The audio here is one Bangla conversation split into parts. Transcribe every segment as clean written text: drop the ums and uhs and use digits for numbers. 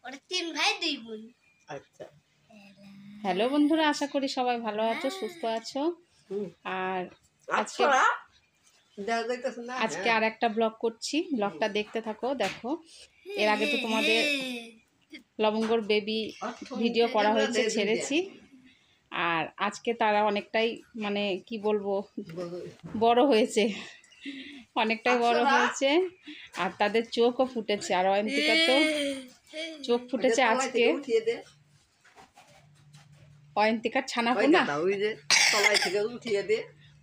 ওরা 3 ভাই 2 বোন। আচ্ছা। হ্যালো বন্ধুরা, আশা করি সবাই ভালো আছো, সুস্থ আছো। আর আজকে আর একটা ব্লগ করছি, ব্লগটা দেখতে থাকো। দেখো, এর আগে তো তোমাদের লবঙ্গর বেবি ভিডিও করা হয়েছে, ছেড়েছি। আর আজকে তারা অনেকটাই মানে কি বলবো বড় হয়েছে, অনেকটাই বড় হয়েছে। আর তাদের চোখও ফুটেছে। আর অয়ন্তিকা তো চোখ ফুটেছে আজকে। অয়ন্তিকার ছানাপোনা,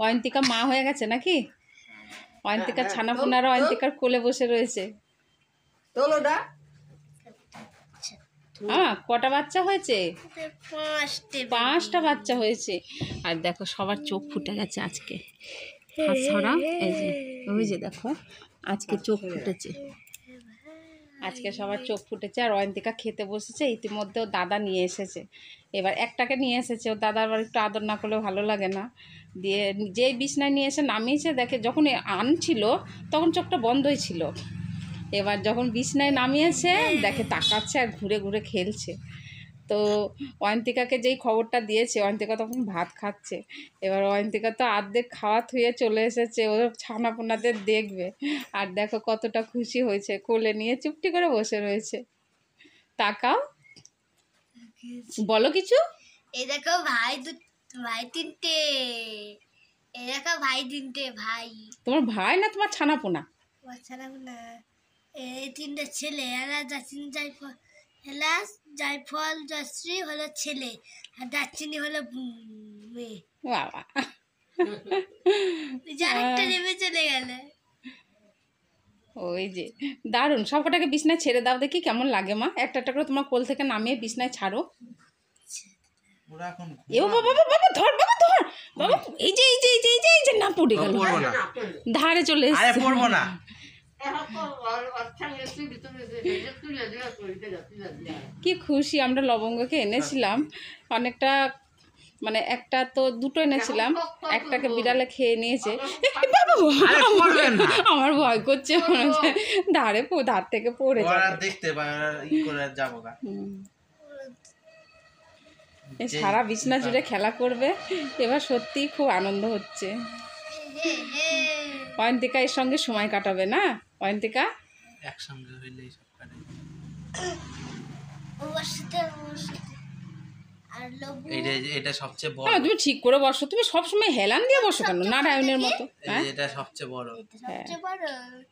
অয়ন্তিকা মা হয়ে গেছে নাকি? অয়ন্তিকার ছানাপোনারা অয়ন্তিকার কোলে বসে রয়েছে। হ্যাঁ, কটা বাচ্চা হয়েছে? 5টা বাচ্চা হয়েছে। আর দেখো সবার চোখ ফুটে গেছে আজকে। হাত ছড়া, এই যে ওই যে দেখো আজকে চোখ ফুটেছে, আজকে সবার চোখ ফুটেছে। আর অয়ন্তিকা খেতে বসেছে, ইতিমধ্যে ও দাদা নিয়ে এসেছে। এবার একটাকে নিয়ে এসেছে, ও দাদার আবার একটু আদর না করলে ভালো লাগে না। দিয়ে যেই বিছনায় নিয়ে এসে নামিয়েছে, দেখে যখন আনছিল তখন চোখটা বন্ধই ছিল। এবার যখন বিছনায় নামিয়েছে দেখে তাকাচ্ছে আর ঘুরে ঘুরে খেলছে। তো অয়ন্তিকাকে যেই খবরটা দিয়েছে, অয়ন্তিকা তখন ভাত খাচ্ছে। এবার অয়ন্তিকা তো অর্ধেক খাওয়া থুয়ে চলে এসেছে, ও ছানাপোনাদের দেখবে। আর দেখো কতটা খুশি হয়েছে, কোলে নিয়ে চুপটি করে বসে রয়েছে। তাকাও, বলো কিছু। এই দেখো ভাই 3টে। এই দেখো ভাই 3টে ভাই। তোমার ভাই না তোমার ছানাপোনা? বাচ্চারা না, এই 3টে ছেলে। এলাচ দারচিনি জায়ফল, এলাচ জায়ফল জয়শ্রী হলো ছেলে, আর দারচিনি হলো মেয়ে। বাবা, আরেকটা নেমে চলে গেলে। ওই যে দারুণ। সবকটাকে বিছনায় ছেড়ে দাও, দেখি কেমন লাগে মা। একটা একটা করে তোমার কোল থেকে নামিয়ে বিছনায় ছাড়ো। এও বাবা বাবা ধর, বাবা ধর, বাবা এই যে এই যে এই যে এই যে এই যে না পড়ে গেল, ধারে চলে এসেছে। পড়বো না। কি খুশি আমরা লবঙ্গকে এনেছিলাম অনেকটা, মানে একটা তো দুটো এনেছিলাম, একটাকে বিড়ালে খেয়ে নিয়েছে। আমার ভয় করছে, মনে হচ্ছে ধার থেকে পড়ে যাবে। সারা বিছনা জুড়ে খেলা করবে। এবার সত্যিই খুব আনন্দ হচ্ছে। অয়ন্তিকা এর সঙ্গে সময় কাটাবে না? অয়ন্তিকা একসঙ্গে হইলেই সব কাটে। এটা সবচেয়ে বড়। তুমি ঠিক করে বসো, তুমি সবসময় হেলান দিয়ে বসো কেন নারায়ণের মতো? এটা সবচেয়ে বড়। সবচেয়ে বড়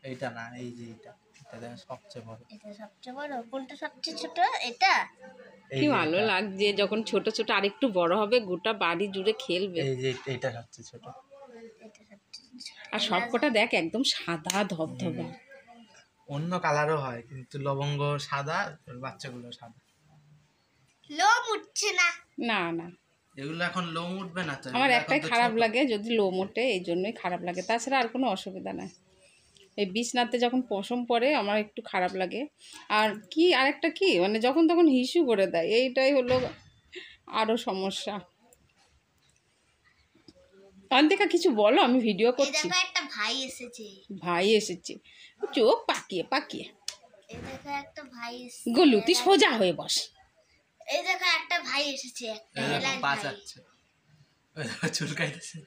এইটা না, এই যে এটা, এটা সবচেয়ে বড়। এটা সবচেয়ে বড়। কোনটা সবচেয়ে ছোট? এটা। কি ভালো লাগছে যখন ছোট ছোট আরেকটু বড় হবে, গোটা বাড়ি জুড়ে খেলবে। এই যে এটা সবচেয়ে ছোট। আর সবকটা দেখ একদম সাদা ধবধবা। অন্য কালারও হয়, কিন্তু লবঙ্গ সাদা, বাচ্চাগুলো সাদা। লোম উঠছে না। না না, এগুলো এখন লোম উঠবে না তো। আমার একটাই খারাপ লাগে যদি লোম ওঠে, এই জন্যই খারাপ লাগে, তাছাড়া আর কোনো অসুবিধা নাই। এই বিছনাতে যখন পশম পড়ে আমার একটু খারাপ লাগে। আর কি আরেকটা কি, মানে যখন তখন হিসু করে দেয়, এইটাই হলো আরও সমস্যা। অয়ন্তিকা কিছু বলো, আমি ভিডিও করছি। এই দেখো একটা ভাই এসেছে। ভাই এসেছে, চোখ পাকিয়ে পাকিয়ে। এই দেখো একটা ভাই এসেছে। গলুতি সোজা হয়ে বস। এই দেখো একটা ভাই এসেছে, একটা হেলান ভাই। বাঁচাচ্ছে, চুলকাইতেছে।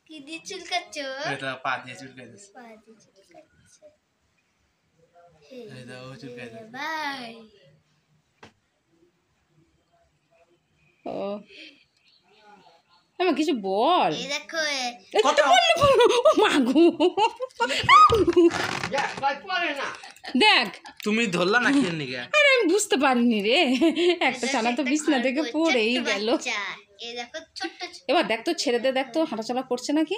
কি দিয়ে চুলকাচ্ছো? এটা পা দিয়ে চুলকাইতেছে। পা দিয়ে চুলকাচ্ছে। এই দাও চুলকাইতেছে ভাই। ও আমার কিছু বল। এই দেখো কত বললো ও মাগু। দেখ তুমি ধরলা না খেয়ে নিগে। আরে আমি বুঝতে পারিনি রে, একটা ছানা তো বিছনা থেকে পড়েই গেল। এই দেখো ছোট্ট। এবার দেখ তো, ছেড়ে দে, দেখ তো হাঁটাচলা করছে নাকি।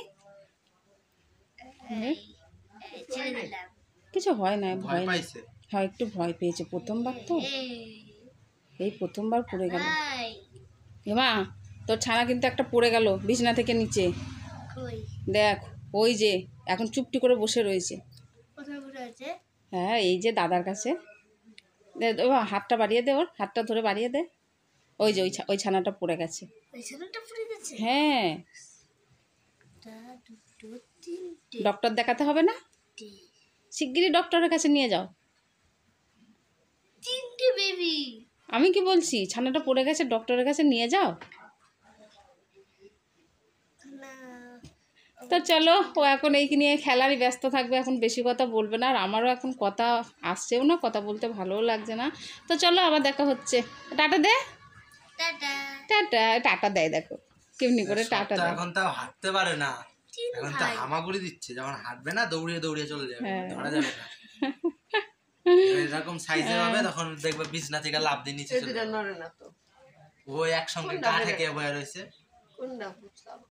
ছেড়ে দিলাম। কিছু হয় না, ভয় পাইছে। হয়, একটু ভয় পেয়েছে প্রথমবার তো, এই প্রথমবার পড়ে গেল। এমা তোর ছানা কিন্তু একটা পড়ে গেল বিছনা থেকে নিচে। দেখ ওই যে এখন চুপটি করে বসে রয়েছে। হ্যাঁ, এই যে দাদার কাছে। হাতটা বাড়িয়ে দে, ওর হাতটা ধরে বাড়িয়ে দে। ওই যে ওই ছানাটা পড়ে গেছে। হ্যাঁ, ডক্টর দেখাতে হবে না? শিগগিরই ডক্টরের কাছে নিয়ে যাও। তিনটে বেবি। আমি কি বলছি, ছানাটা পড়ে গেছে, ডক্টরের কাছে নিয়ে যাও। না তো চলো, ও এখন এই নিয়ে খেলারই ব্যস্ত থাকবে, এখন বেশি কথা বলবে না। আর আমারও এখন কথা আসছেও না, কথা বলতে ভালোও লাগছে না। তো চলো, আবার দেখা হচ্ছে। টাটা দে, টাটা। টাটা। টাটা দেয়, দেখো কেমনি করে টাটা দেয়। এখন তাও হাঁটতে পারে না, এখন তো হামাগুড়ি দিচ্ছে, যখন হাঁটবে না দৌড়িয়ে দৌড়িয়ে চলে যাবে, ধরা যাবে না। এরকম সাইজের হবে তখন দেখবে বিছনা থেকে লাফ দিয়ে নিচে চলে যাবে। ও একসঙ্গে গা থেকে বয়ে রয়েছে।